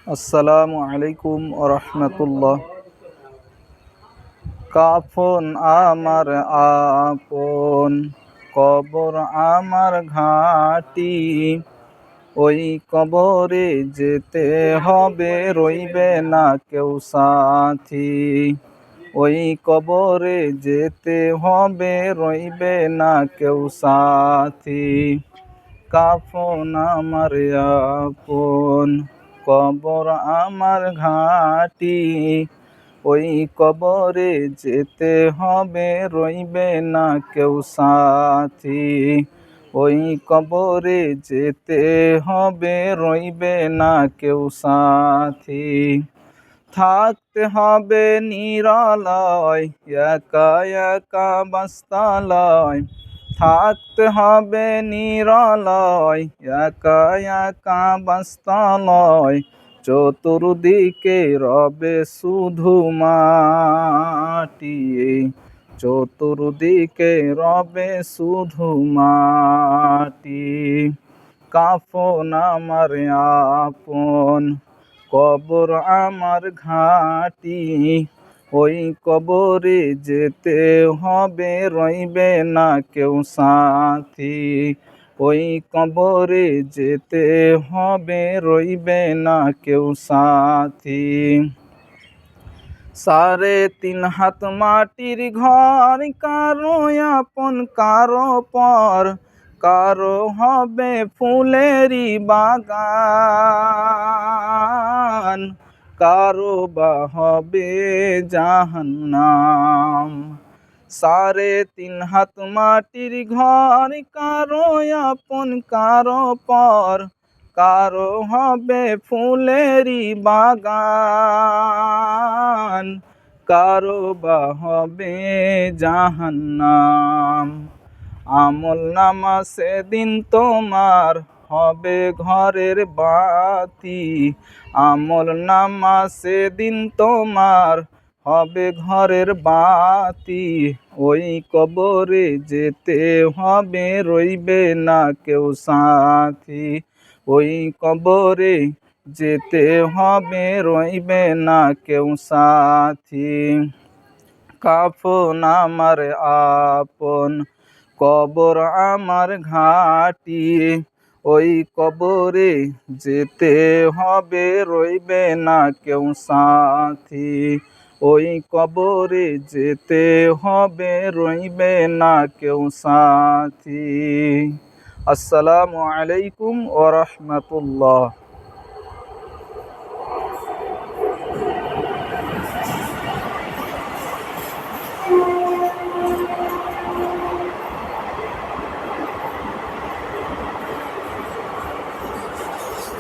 আসসালামু আলাইকুম রাহমাতুল্লাহ। কাফন আমার আপন, কবর আমার ঘাটি। ওই কবরে যেতে হবে, রইবে না কেউ সাথী। ওই কবরে যেতে হবে, রইবে না কেউ সাথী। কাফন আমার আপন, কবর আমার ঘাটি। ওই কবরে যেতে হবে, রইবে না কেউ সাথী। ওই কবরে যেতে হবে, রইবে না কেউ সাথী। থাকতে হবে নিরালয়, একা একা বাস্তালয়। থাকতে হবে নিরালয়, একা একা বাস্তালয়। চতুর্দিকে রবে শুধু মাটি, চতুর্দিকে রবে শুধু মাটি। কাফন আমার আপন, কবর আমার ঘাটি। ওই কবরে যেতে হবে, রইবে না কেউ সাথী। ওই কবরে যেতে হবে, রইবে না কেউ সাথী। 3.5 হাত মাটির ঘর, কারো আপন কারো পর। কারো হবে ফুলেরই বাগান, কারো বা হবে জাহান্নাম। 3.5 হাত মাটির ঘর, কারো আপন কারো পর। কারো হবে ফুলেরই বাগান, কারো বা হবে জাহান্নাম। আমল নামা সেদিন তোমার হবে ঘরের বাতি। আমল নামা সেদিন তোমার হবে ঘরের বাতি। ওই কবরে যেতে হবে, রইবে না কেউ সাথী। ওই কবরে যেতে হবে, রইবে না কেউ সাথী। কাফন আমার আপন, কবর আমার ঘাটি। ওই কবরে যেতে হবে, রইবে না কেউ সাথী। ওই কবরে যেতে হবে, রইবে না কেউ সাথী। আসসালামু আলাইকুম ওয়া রাহমাতুল্লাহ।